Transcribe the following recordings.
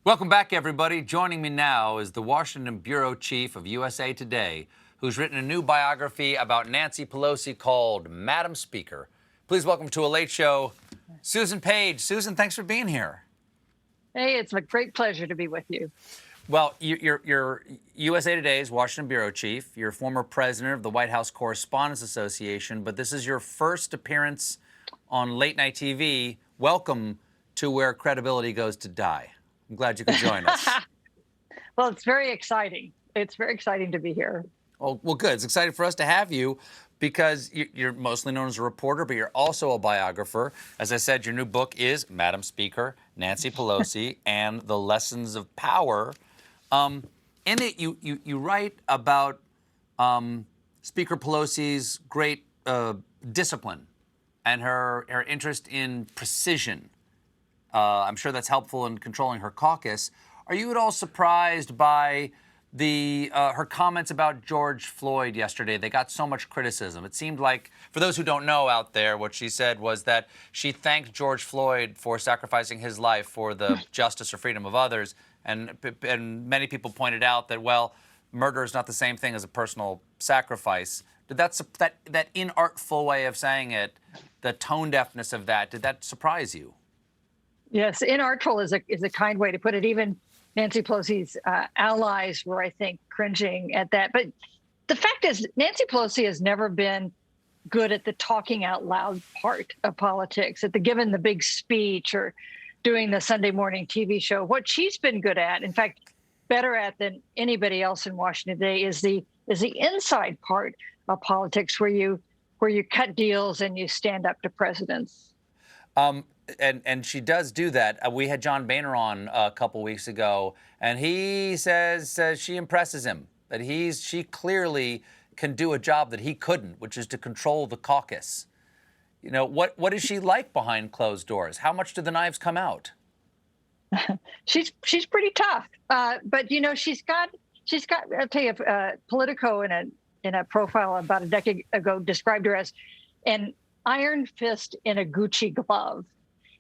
Welcome back, everybody. Joining me now is the Washington bureau chief of USA Today, who's written a new biography about Nancy Pelosi called Madam Speaker. Please welcome to a late show, Susan Page. Susan, thanks for being here. Hey, it's a great pleasure to be with you. Well, you're USA Today's Washington bureau chief. You're former president of the White House Correspondents Association, but this is your first appearance on late night TV. Welcome to where credibility goes to die. I'm glad you could join us. Well, it's very exciting. It's very exciting to be here. Oh, well, good. It's exciting for us to have you because you're mostly known as a reporter, but you're also a biographer. As I said, your new book is Madam Speaker, Nancy Pelosi, and the Lessons of Power. In it, you write about Speaker Pelosi's great discipline and her interest in precision. I'm sure that's helpful in controlling her caucus. Are you at all surprised by her comments about George Floyd yesterday? They got so much criticism. It seemed like, for those who don't know out there, what she said was that she thanked George Floyd for sacrificing his life for the justice or freedom of others. And many people pointed out that, well, murder is not the same thing as a personal sacrifice. Did that inartful way of saying it, the tone deafness of that, did that surprise you? Yes, inartful is a kind way to put it. Even Nancy Pelosi's allies were, I think, cringing at that. But the fact is, Nancy Pelosi has never been good at the talking out loud part of politics, at the giving the big speech or doing the Sunday morning TV show. What she's been good at, in fact, better at than anybody else in Washington today, is the inside part of politics, where you cut deals and you stand up to presidents. And she does do that. We had John Boehner on a couple weeks ago, and he says she impresses him, that she clearly can do a job that he couldn't, which is to control the caucus. You know, what is she like behind closed doors? How much do the knives come out? She's pretty tough, but you know she's got. I'll tell you, Politico in a profile about a decade ago described her as an iron fist in a Gucci glove.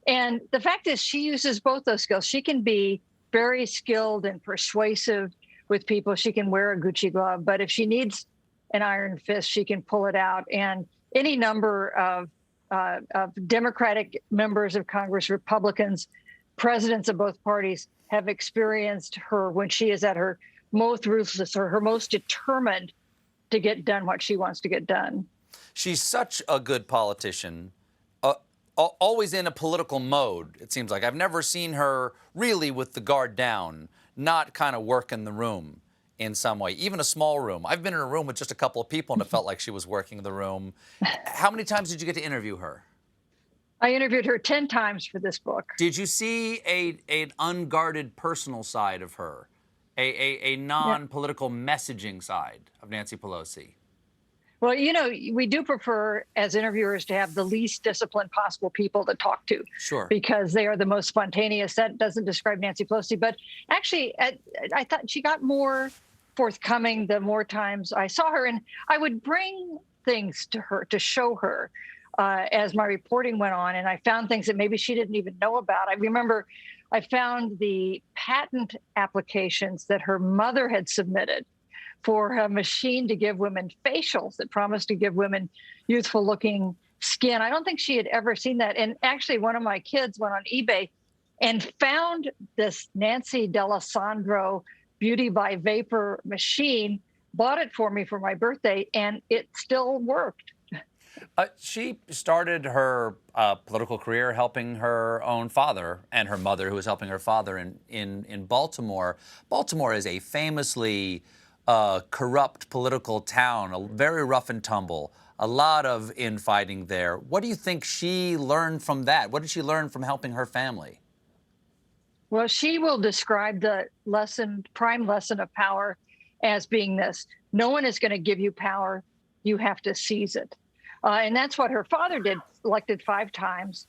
And the fact is, she uses both those skills. She can be very skilled and persuasive with people. She can wear a Gucci glove, but if she needs an iron fist, she can pull it out. And any number of Democratic members of Congress, Republicans, presidents of both parties have experienced her when she is at her most ruthless or her most determined to get done what she wants to get done. She's such a good politician. Always in a political mode, it seems like. I've never seen her really with the guard down, not kind of working the room in some way, even a small room. I've been in a room with just a couple of people and it felt like she was working the room. How many times did you get to interview her? I interviewed her 10 times for this book. Did you see an unguarded personal side of her, a non-political messaging side of Nancy Pelosi? Well, you know, we do prefer as interviewers to have the least disciplined possible people to talk to. Sure. Because they are the most spontaneous. That doesn't describe Nancy Pelosi. But actually, I thought she got more forthcoming the more times I saw her. And I would bring things to her to show her as my reporting went on. And I found things that maybe she didn't even know about. I remember I found the patent applications that her mother had submitted for a machine to give women facials that promised to give women youthful looking skin. I don't think she had ever seen that. And actually, one of my kids went on eBay and found this Nancy D'Alessandro Beauty by Vapor machine, bought it for me for my birthday, and it still worked. She started her political career helping her own father and her mother, who was helping her father in Baltimore. Baltimore is a famously corrupt political town, very rough and tumble, a lot of infighting there. What do you think she learned from that? What did she learn from helping her family? Well, she will describe the prime lesson of power as being this: no one is going to give you power, you have to seize it. And that's what her father did, elected 5 times,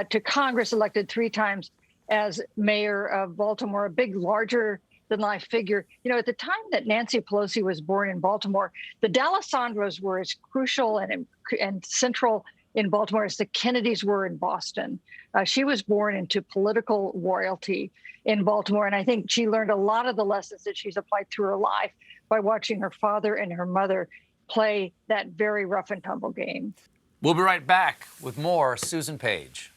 to Congress, elected 3 times as mayor of Baltimore, a big, larger than life figure. You know, at the time that Nancy Pelosi was born in Baltimore, the D'Alessandros were as crucial and central in Baltimore as the Kennedys were in Boston. She was born into political royalty in Baltimore, and I think she learned a lot of the lessons that she's applied through her life by watching her father and her mother play that very rough and tumble game. We'll be right back with more Susan Page.